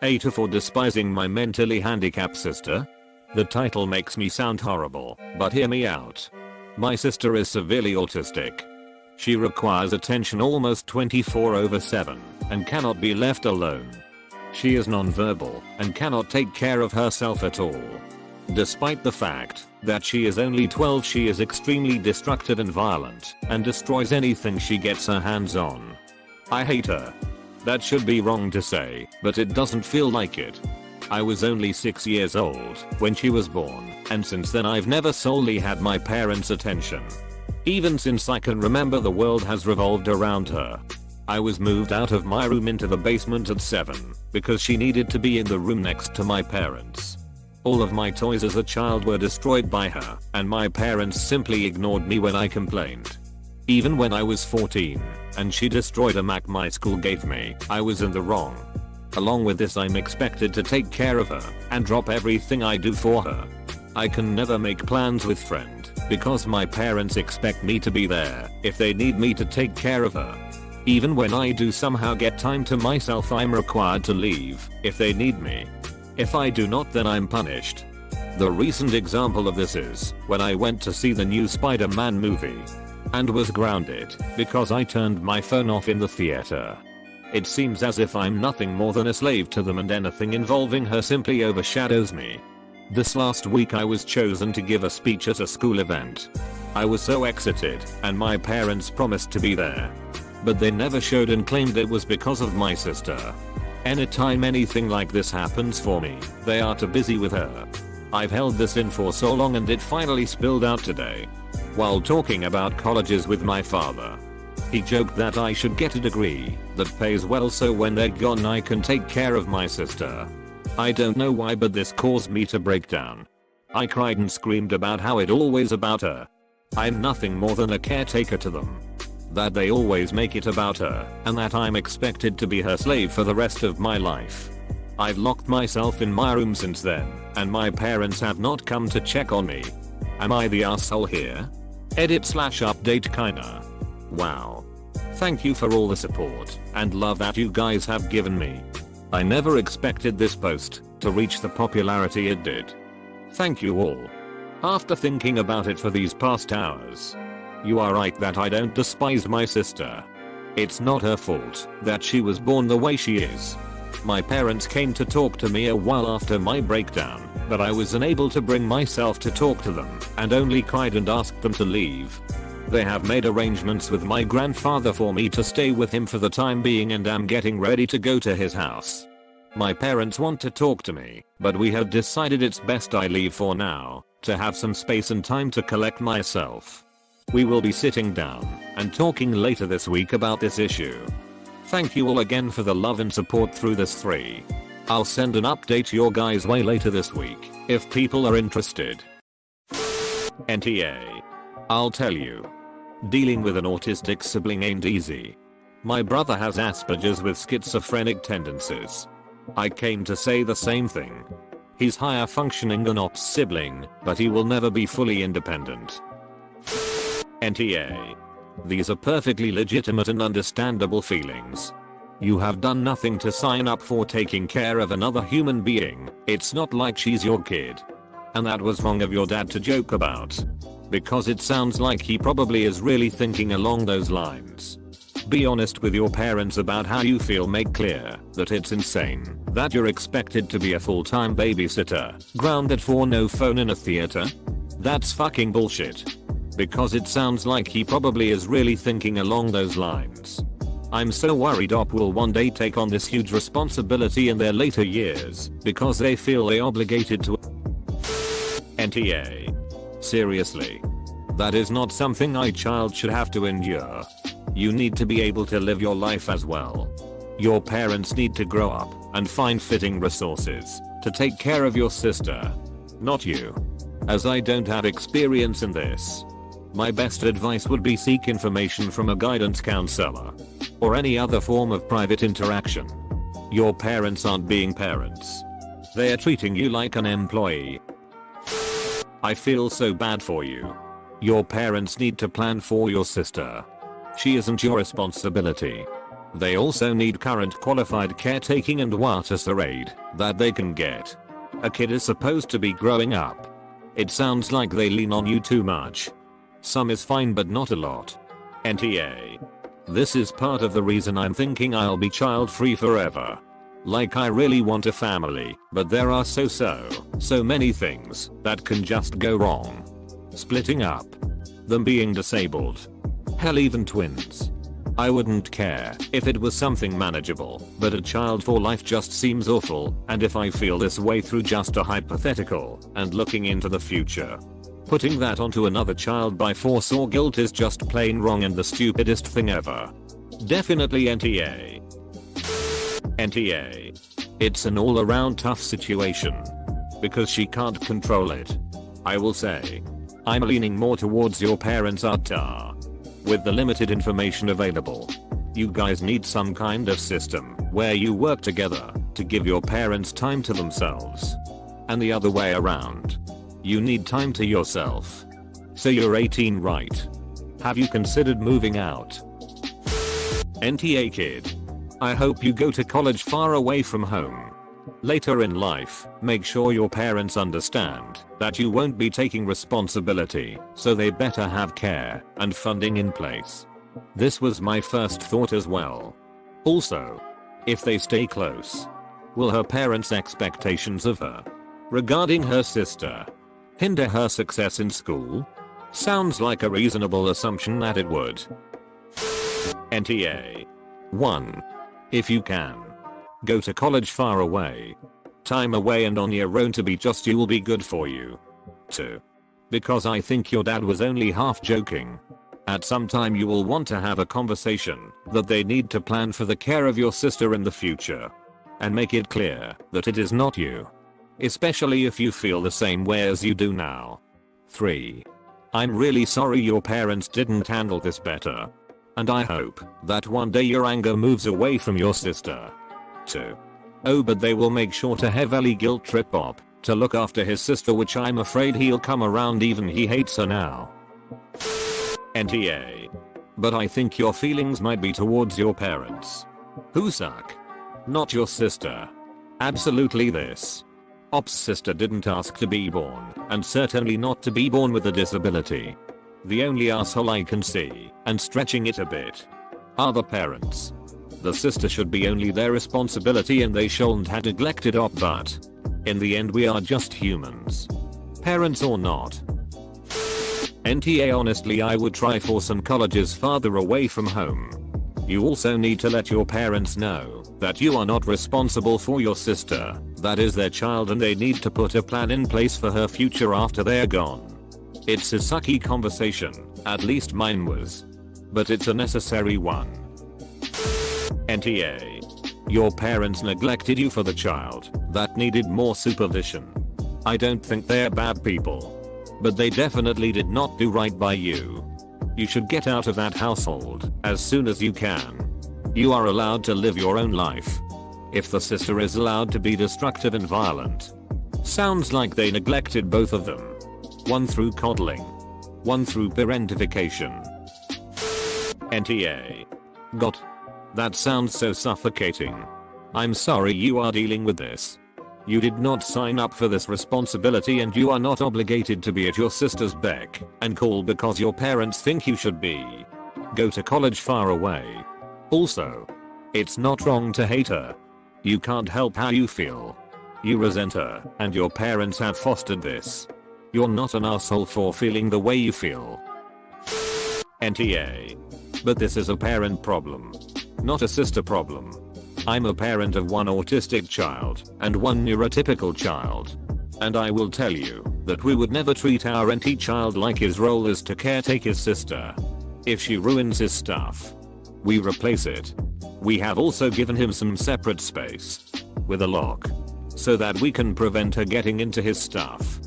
AITA for despising my mentally handicapped sister? The title makes me sound horrible, but hear me out. My sister is severely autistic. She requires attention almost 24/7 and cannot be left alone. She is nonverbal and cannot take care of herself at all. Despite the fact that she is only 12, she is extremely destructive and violent and destroys anything she gets her hands on. I hate her. That should be wrong to say, but it doesn't feel like it. I was only 6 years old when she was born, and since then I've never solely had my parents' attention. Even since I can remember, the world has revolved around her. I was moved out of my room into the basement at 7 because she needed to be in the room next to my parents. All of my toys as a child were destroyed by her, and my parents simply ignored me when I complained. Even when I was 14 and she destroyed a Mac my school gave me, I was in the wrong. Along with this, I'm expected to take care of her and drop everything I do for her. I can never make plans with friend because my parents expect me to be there if they need me to take care of her. Even when I do somehow get time to myself, I'm required to leave if they need me. If I do not, then I'm punished. The recent example of this is when I went to see the new Spider-Man movie and was grounded because I turned my phone off in the theater. It seems as if I'm nothing more than a slave to them, and anything involving her simply overshadows me. This last week I was chosen to give a speech at a school event. I was so excited, and my parents promised to be there. But they never showed and claimed it was because of my sister. Anytime anything like this happens for me, they are too busy with her. I've held this in for so long, and it finally spilled out today. While talking about colleges with my father, he joked that I should get a degree that pays well so when they're gone I can take care of my sister. I don't know why, but this caused me to break down. I cried and screamed about how it always about her. I'm nothing more than a caretaker to them. That they always make it about her, and that I'm expected to be her slave for the rest of my life. I've locked myself in my room since then, and my parents have not come to check on me. Am I the asshole here? Edit/update kinda. Wow. Thank you for all the support and love that you guys have given me. I never expected this post to reach the popularity it did. Thank you all. After thinking about it for these past hours, you are right that I don't despise my sister. It's not her fault that she was born the way she is. My parents came to talk to me a while after my breakdown, but I was unable to bring myself to talk to them and only cried and asked them to leave. They have made arrangements with my grandfather for me to stay with him for the time being, and I'm getting ready to go to his house. My parents want to talk to me, but we have decided it's best I leave for now to have some space and time to collect myself. We will be sitting down and talking later this week about this issue. Thank you all again for the love and support through this 3. I'll send an update your guys' way later this week if people are interested. NTA. I'll tell you. Dealing with an autistic sibling ain't easy. My brother has Asperger's with schizophrenic tendencies. I came to say the same thing. He's higher functioning than Op's sibling, but he will never be fully independent. NTA. These are perfectly legitimate and understandable feelings. You have done nothing to sign up for taking care of another human being. It's not like she's your kid. And that was wrong of your dad to joke about. Because it sounds like he probably is really thinking along those lines. Be honest with your parents about how you feel. Make clear that it's insane that you're expected to be a full-time babysitter, grounded for no phone in a theater. That's fucking bullshit. Because it sounds like he probably is really thinking along those lines. I'm so worried Op will one day take on this huge responsibility in their later years because they feel they obligated to. NTA. Seriously. That is not something a child should have to endure. You need to be able to live your life as well. Your parents need to grow up and find fitting resources to take care of your sister. Not you. As I don't have experience in this, my best advice would be seek information from a guidance counselor or any other form of private interaction. Your parents aren't being parents. They are treating you like an employee. I feel so bad for you. Your parents need to plan for your sister. She isn't your responsibility. They also need current qualified caretaking and whatever aid that they can get. A kid is supposed to be growing up. It sounds like they lean on you too much. Some is fine but not a lot. NTA. This is part of the reason I'm thinking I'll be child free forever. Like I really want a family, but there are so many things that can just go wrong. Splitting up. Them being disabled. Hell, even twins. I wouldn't care if it was something manageable, but a child for life just seems awful, and if I feel this way through just a hypothetical and looking into the future, putting that onto another child by force or guilt is just plain wrong and the stupidest thing ever. Definitely NTA. NTA. It's an all-around tough situation. Because she can't control it. I will say. I'm leaning more towards your parents' AITA. With the limited information available, you guys need some kind of system where you work together to give your parents time to themselves. And the other way around. You need time to yourself. So you're 18, right? Have you considered moving out? NTA kid. I hope you go to college far away from home. Later in life, make sure your parents understand that you won't be taking responsibility, so they better have care and funding in place. This was my first thought as well. Also, if they stay close, will her parents' expectations of her regarding her sister hinder her success in school? Sounds like a reasonable assumption that it would. NTA. 1. If you can. Go to college far away. Time away and on your own to be just you will be good for you. 2. Because I think your dad was only half joking. At some time you will want to have a conversation that they need to plan for the care of your sister in the future. And make it clear that it is not you. Especially if you feel the same way as you do now. 3. I'm really sorry your parents didn't handle this better. And I hope that one day your anger moves away from your sister. 2. Oh, but they will make sure to heavily guilt trip Bob to look after his sister, which I'm afraid he'll come around even he hates her now. NTA. But I think your feelings might be towards your parents. Who suck. Not your sister. Absolutely this. Op's sister didn't ask to be born, and certainly not to be born with a disability. The only asshole I can see, and stretching it a bit, are the parents. The sister should be only their responsibility and they shouldn't have neglected Op, but in the end we are just humans. Parents or not. NTA. Honestly, I would try for some colleges farther away from home. You also need to let your parents know that you are not responsible for your sister, that is their child, and they need to put a plan in place for her future after they're gone. It's a sucky conversation, at least mine was. But it's a necessary one. NTA. Your parents neglected you for the child that needed more supervision. I don't think they're bad people. But they definitely did not do right by you. You should get out of that household as soon as you can. You are allowed to live your own life. If the sister is allowed to be destructive and violent. Sounds like they neglected both of them. One through coddling. One through parentification. NTA. God. That sounds so suffocating. I'm sorry you are dealing with this. You did not sign up for this responsibility and you are not obligated to be at your sister's beck and call because your parents think you should be. Go to college far away. Also, it's not wrong to hate her. You can't help how you feel. You resent her and your parents have fostered this. You're not an asshole for feeling the way you feel. NTA. But this is a parent problem. Not a sister problem. I'm a parent of one autistic child and one neurotypical child. And I will tell you that we would never treat our NT child like his role is to caretake his sister. If she ruins his stuff, we replace it. We have also given him some separate space with a lock so that we can prevent her getting into his stuff.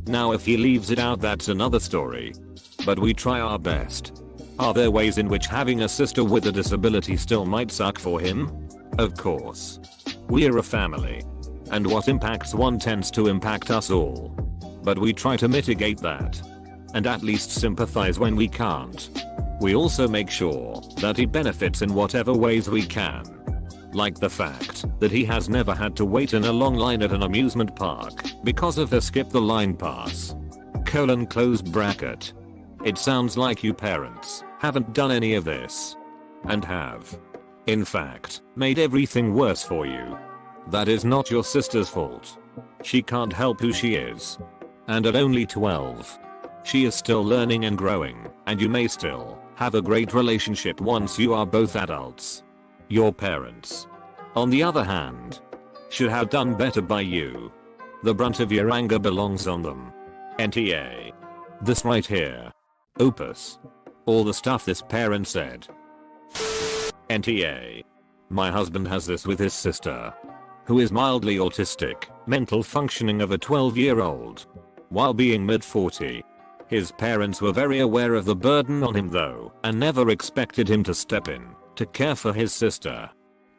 Now if he leaves it out, that's another story. But we try our best. Are there ways in which having a sister with a disability still might suck for him? Of course. We're a family. And what impacts one tends to impact us all. But we try to mitigate that. And at least sympathize when we can't. We also make sure that he benefits in whatever ways we can. Like the fact that he has never had to wait in a long line at an amusement park because of a skip the line pass. Close bracket. It sounds like you parents haven't done any of this. And have, in fact, made everything worse for you. That is not your sister's fault. She can't help who she is. And at only 12, she is still learning and growing, and you may still have a great relationship once you are both adults. Your parents, on the other hand, should have done better by you. The brunt of your anger belongs on them. NTA. This right here. Opus. All the stuff this parent said. NTA. My husband has this with his sister, who is mildly autistic, mental functioning of a 12-year-old. While being mid-40, his parents were very aware of the burden on him though, and never expected him to step in to care for his sister.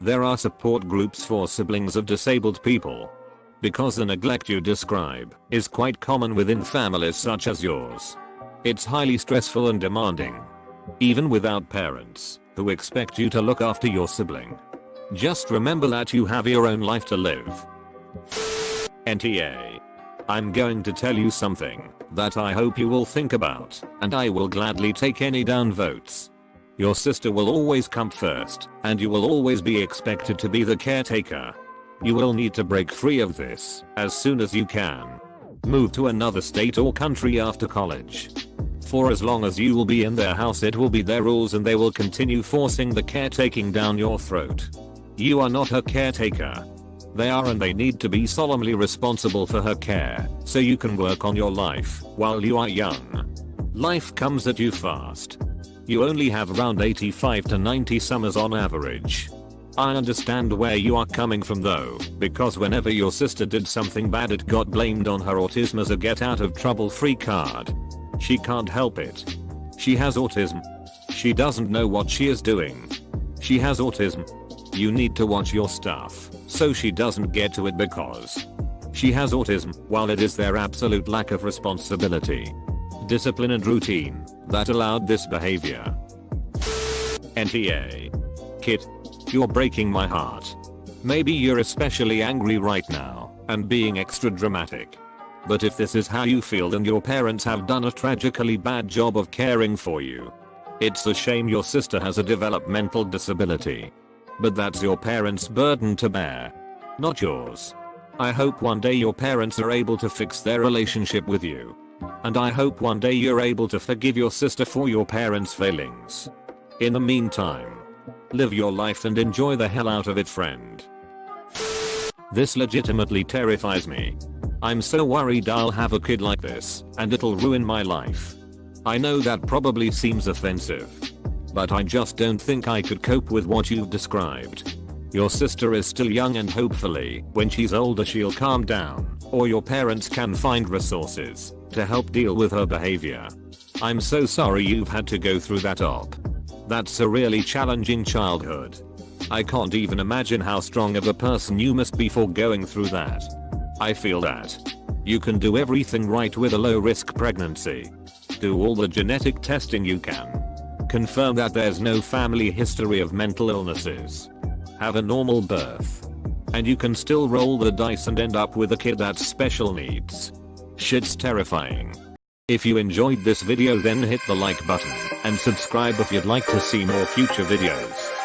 There are support groups for siblings of disabled people, because the neglect you describe is quite common within families such as yours. It's highly stressful and demanding, even without parents who expect you to look after your sibling. Just remember that you have your own life to live. NTA. I'm going to tell you something that I hope you will think about, and I will gladly take any down votes. Your sister will always come first, and you will always be expected to be the caretaker. You will need to break free of this as soon as you can. Move to another state or country after college. For as long as you will be in their house, it will be their rules and they will continue forcing the caretaking down your throat. You are not her caretaker. They are, and they need to be solemnly responsible for her care so you can work on your life while you are young. Life comes at you fast. You only have around 85 to 90 summers on average. I understand where you are coming from though, because whenever your sister did something bad it got blamed on her autism as a get out of trouble free card. She can't help it. She has autism. She doesn't know what she is doing. She has autism. You need to watch your stuff so she doesn't get to it, because she has autism, while it is their absolute lack of responsibility, discipline and routine that allowed this behavior. NTA. Kid, you're breaking my heart. Maybe you're especially angry right now and being extra dramatic. But if this is how you feel, then your parents have done a tragically bad job of caring for you. It's a shame your sister has a developmental disability. But that's your parents' burden to bear, not yours. I hope one day your parents are able to fix their relationship with you. And I hope one day you're able to forgive your sister for your parents' failings. In the meantime, live your life and enjoy the hell out of it, friend. This legitimately terrifies me. I'm so worried I'll have a kid like this, and it'll ruin my life. I know that probably seems offensive, but I just don't think I could cope with what you've described. Your sister is still young, and hopefully, when she's older she'll calm down, or your parents can find resources to help deal with her behavior. I'm so sorry you've had to go through that op. That's a really challenging childhood. I can't even imagine how strong of a person you must be for going through that. I feel that you can do everything right with a low-risk pregnancy. Do all the genetic testing you can. Confirm that there's no family history of mental illnesses. Have a normal birth. And you can still roll the dice and end up with a kid that's special needs. Shit's terrifying. If you enjoyed this video, then hit the like button and subscribe if you'd like to see more future videos.